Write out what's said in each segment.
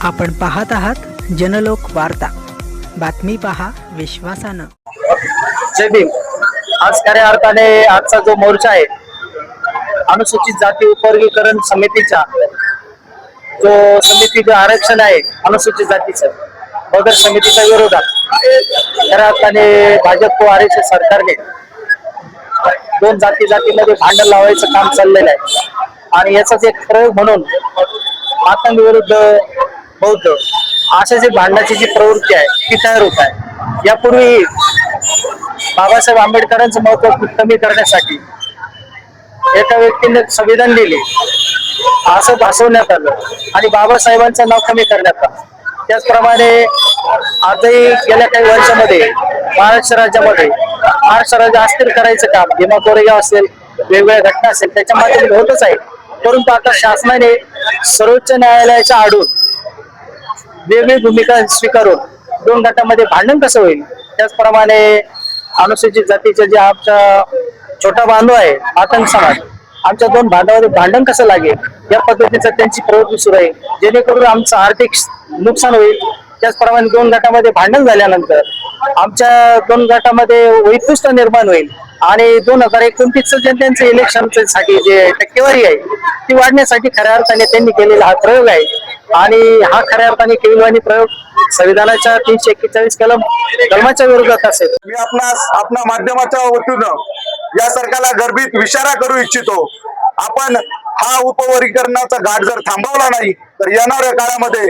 आपण पाहत आहात जनलोक वार्ता, बातमी पहा विश्वासानं। जय भीम। आज खऱ्या अर्थाने आजचा जो मोर्चा आहे अनुसूचित जाती उपवर्गीकरण समितीचा जो समितीचं आरक्षण आहे अनुसूचित जातीचं बदर समितीच्या विरोधात खऱ्या अर्थाने भाजप व आरएसएस सरकारने दोन जातीमध्ये भांडण लावायचं काम चाललेलं आहे आणि याचाच एक प्रयोग म्हणून मातंग विरुद्ध बौद्ध अशा जी भांडणाची जी प्रवृत्ती आहे ती तयार होत आहे। यापूर्वी बाबासाहेब आंबेडकरांचं महत्त्व कमी करण्यासाठी एका व्यक्तीने संविधान लिहिले असं भासवण्यात आलं आणि बाबासाहेबांचं नाव कमी करण्यात आलं। त्याचप्रमाणे आजही गेल्या काही वर्षामध्ये महाराष्ट्र राज्य अस्थिर करायचं काम भीमा कोरेगाव असेल वेगवेगळ्या घटना असेल त्याच्या माध्यमातून होतच आहे। परंतु आता शासनाने सर्वोच्च न्यायालयाच्या आडून वेगळी भूमिका स्वीकारून दोन गटामध्ये भांडण कसं होईल, त्याचप्रमाणे अनुसूचित जातीचे जे आमचा छोटा बांधव आहे मातंग समाज आमच्या दोन बांधवांमध्ये भांडण कसं लागेल या पद्धतीचं त्यांची प्रवृत्ती सुरू आहे, जेणेकरून आमचं आर्थिक नुकसान होईल। त्याचप्रमाणे दोन गटामध्ये भांडण झाल्यानंतर आमच्या दोन गटामध्ये वैतुष्ट निर्माण होईल आणि 2029 जे त्यांचं इलेक्शनच्या साठी जे टक्केवारी आहे ती वाढण्यासाठी खऱ्या अर्थाने त्यांनी केलेला हा प्रयोग आहे आणि हा खऱ्या अर्थाने केविलवाणी प्रयोग संविधानाच्या 341 कलमाच्या विरोधात असेल। मी आपल्या माध्यमाच्या वतीनं या सरकारला गर्भित इशारा करू इच्छितो, आपण हा उपवर्गीकरणाचा घाट जर थांबवला नाही तर येणाऱ्या काळामध्ये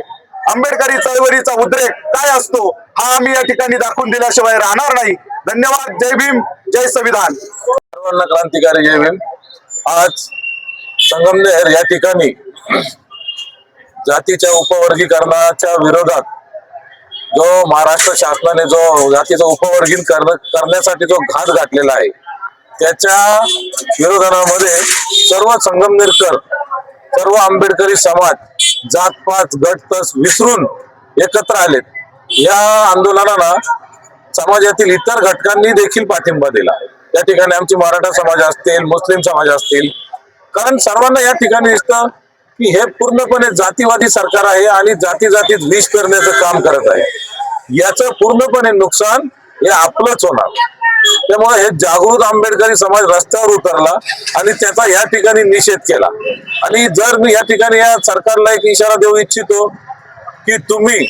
आंबेडकरी चळवळीचा उद्रेक काय असतो हा आम्ही या ठिकाणी दाखवून दिल्याशिवाय राहणार नाही। धन्यवाद। जय भीम, जय संविधान। सर्वांना क्रांतिकारी जय भीम। आज संगमनेर या ठिकाणी जातीच्या उपवर्गीकरणाच्या विरोधात जो महाराष्ट्र शासनाने जो जातीचं उपवर्गीकरण करण्यासाठी जो घाट घातलेला आहे त्याच्या विरोधामध्ये सर्व संगमनेरकर सर्व आंबेडकरी समाज जातपात गटतस विसरून एकत्र आलेत। या आंदोलनाला समाजातील इतर घटकांनी देखील पाठिंबा दिला। या ठिकाणी आमचे मराठा समाज असतील, मुस्लिम समाज असतील, कारण सर्वांना या ठिकाणी दिसतं की हे पूर्णपणे जातीवादी सरकार आहे आणि जातीत विष करण्याचं काम करत आहे। याचं पूर्णपणे नुकसान हे आपलंच होणार। त्यामुळे हे जागृत आंबेडकरी समाज रस्त्यावर उतरला आणि त्याचा या ठिकाणी निषेध केला। आणि जर मी या ठिकाणी या सरकारला एक इशारा देऊ इच्छितो की तुम्ही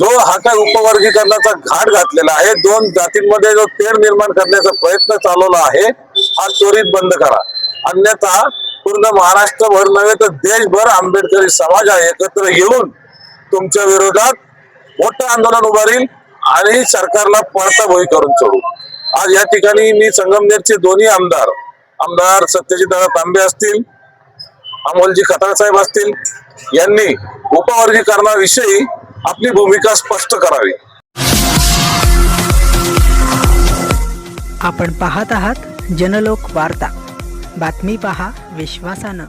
जो हा काय उपवर्गीकरणाचा घाट घातलेला आहे, दोन जातींमध्ये जो तेढ निर्माण करण्याचा प्रयत्न चालवला आहे हा त्वरित बंद करा, अन्यथा पूर्ण महाराष्ट्रभर नव्हे तर देशभर आंबेडकरी समाज एकत्र येऊन तुमच्या विरोधात मोठं आंदोलन उभारील आणि सरकारला पळताभोई करून सोडू। आज या ठिकाणी मी संगमनेरचे दोन्ही आमदार सत्यजितदादा तांबे असतील, अमोलजी खताळ साहेब असतील यांनी उपवर्गीकरणाविषयी आपली भूमिका स्पष्ट करावी। आपण पाहत आहात जनलोक वार्ता, बातमी पहा विश्वासानं।